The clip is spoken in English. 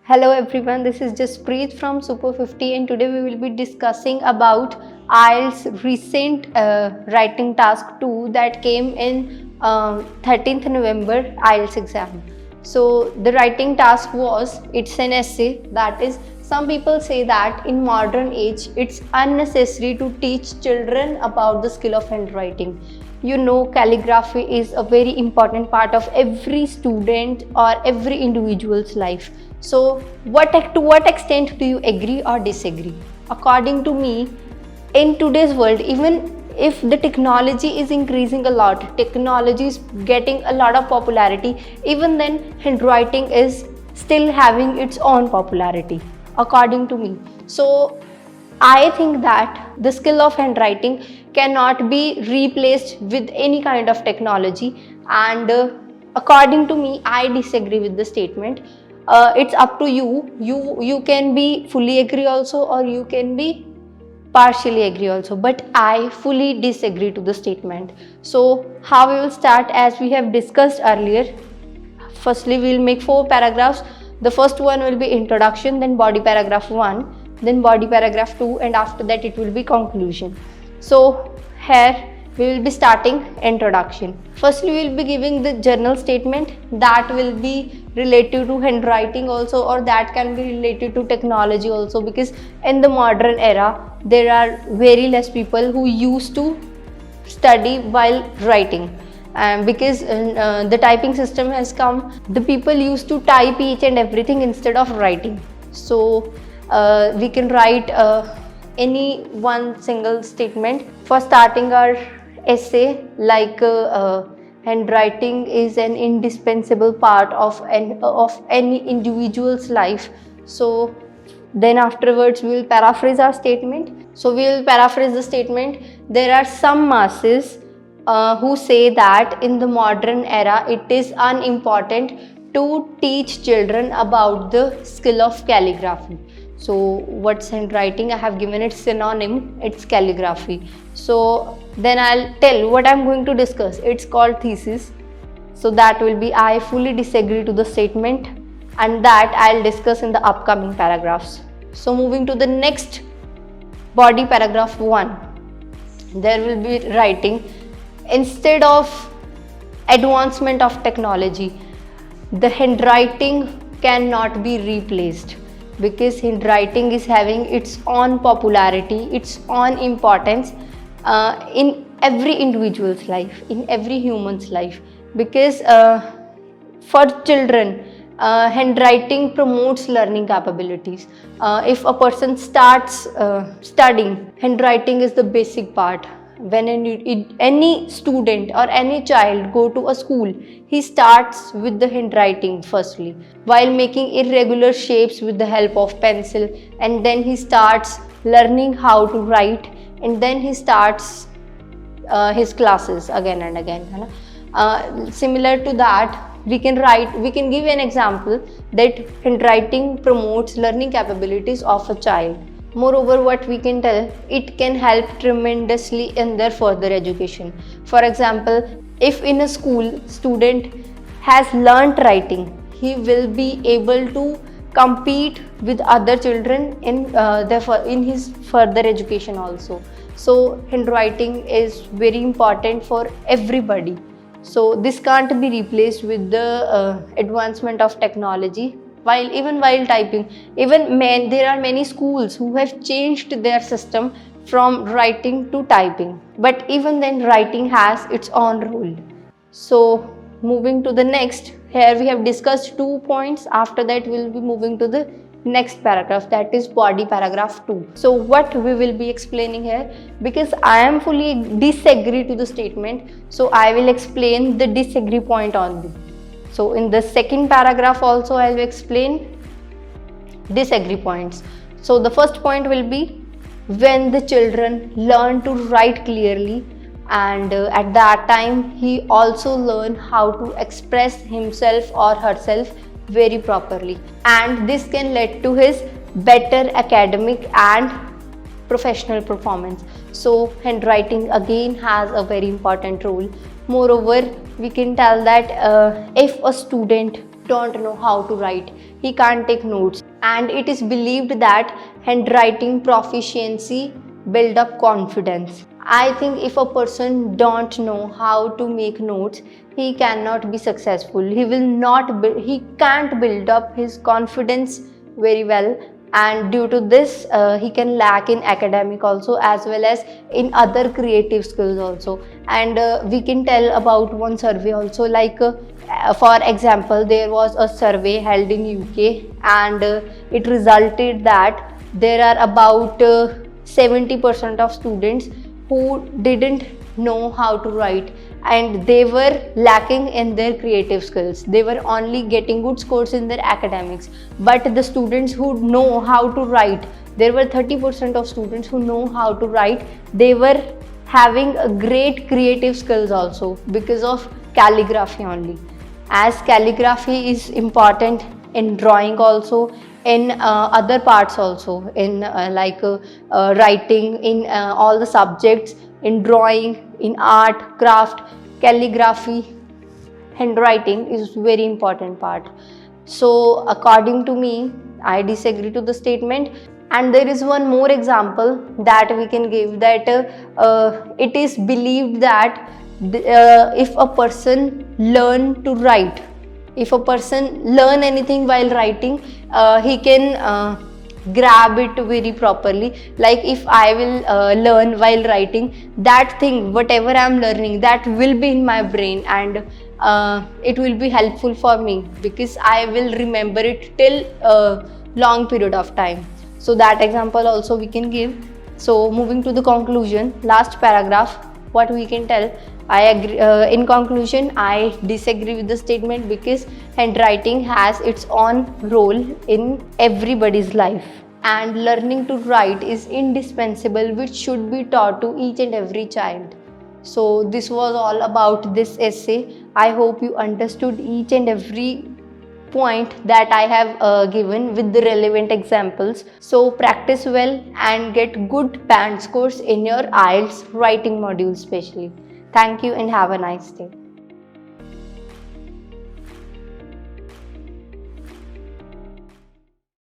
Hello everyone, this is Jaspreet from Super 50 and today we will be discussing about IELTS recent writing task 2 that came in 13th November IELTS exam. So the writing task was, it's an essay, that is, some people say that in modern age it's unnecessary to teach children about the skill of handwriting. You know, calligraphy is a very important part of every student or every individual's life. So to what extent do you agree or disagree? According to me, in today's world, even if the technology is increasing a lot, technology is getting a lot of popularity, even then handwriting is still having its own popularity, according to me. So I think that the skill of handwriting cannot be replaced with any kind of technology, and according to me, I disagree with the statement. It's up to you. You can be fully agree also, or you can be partially agree also, but I fully disagree to the statement. So how we will start, as we have discussed earlier. Firstly, we will make 4 paragraphs. The first one will be introduction, then body paragraph 1, then body paragraph 2, and after that it will be conclusion. So here we will be starting introduction. Firstly, we will be giving the general statement that will be related to handwriting also, or that can be related to technology also, because in the modern era there are very less people who used to study while writing, because the typing system has come. The people used to type each and everything instead of writing. So we can write any one single statement for starting our essay, like handwriting is an indispensable part of any individual's life. So then afterwards we will paraphrase our statement. So we will paraphrase the statement. There are some masses who say that in the modern era it is unimportant to teach children about the skill of calligraphy. So what's handwriting? I have given it synonym, it's calligraphy. So then I'll tell what I'm going to discuss. It's called thesis. So that will be, I fully disagree to the statement, and that I'll discuss in the upcoming paragraphs. So moving to the next body paragraph 1, there will be writing, instead of advancement of technology, the handwriting cannot be replaced, because handwriting is having its own popularity, its own importance in every individual's life, in every human's life, because for children, handwriting promotes learning capabilities. If a person starts studying, handwriting is the basic part. When any student or any child go to a school, he starts with the handwriting firstly, while making irregular shapes with the help of pencil, and then he starts learning how to write, and then he starts his classes again and again. Similar to that, we can give an example that handwriting promotes learning capabilities of a child. Moreover, what we can tell, it can help tremendously in their further education. For example, if in a school student has learnt writing, he will be able to compete with other children in his further education also. So handwriting is very important for everybody. So this can't be replaced with the advancement of technology. While typing, there are many schools who have changed their system from writing to typing, but even then writing has its own role. So moving to the next, here we have discussed 2 points. After that we will be moving to the next paragraph, that is body paragraph 2. So what we will be explaining here, because I am fully disagree to the statement, so I will explain the disagree point only. So in the second paragraph also I will explain disagree points. So the first point will be, when the children learn to write clearly, and at that time he also learn how to express himself or herself very properly, and this can lead to his better academic and professional performance. So handwriting again has a very important role. Moreover, we can tell that if a student don't know how to write, he can't take notes. And it is believed that handwriting proficiency build up confidence. I think if a person don't know how to make notes, he cannot be successful. He can't build up his confidence very well, and due to this he can lack in academic also, as well as in other creative skills also. And we can tell about one survey also, like for example, there was a survey held in UK, and it resulted that there are about 70% of students who didn't know how to write, and they were lacking in their creative skills. They were only getting good scores in their academics, but the students who know how to write, there were 30% of students who know how to write. They were having a great creative skills also because of calligraphy only, as calligraphy is important in drawing also, in other parts also, in writing, in all the subjects, in drawing, in art, craft. Calligraphy, handwriting is very important part. So according to me, I disagree to the statement. And there is one more example that we can give, that it is believed that if a person learn to write, if a person learn anything while writing, he can grab it very properly. Like if I will learn while writing, that thing, whatever I am learning, that will be in my brain, and it will be helpful for me, because I will remember it till a long period of time. So that example also we can give. So moving to the conclusion, last paragraph, what we can tell, I agree. In conclusion, I disagree with the statement, because handwriting has its own role in everybody's life, and learning to write is indispensable, which should be taught to each and every child. So this was all about this essay. I hope you understood each and every point that I have given with the relevant examples. So practice well and get good band scores in your IELTS writing module especially. Thank you and have a nice day.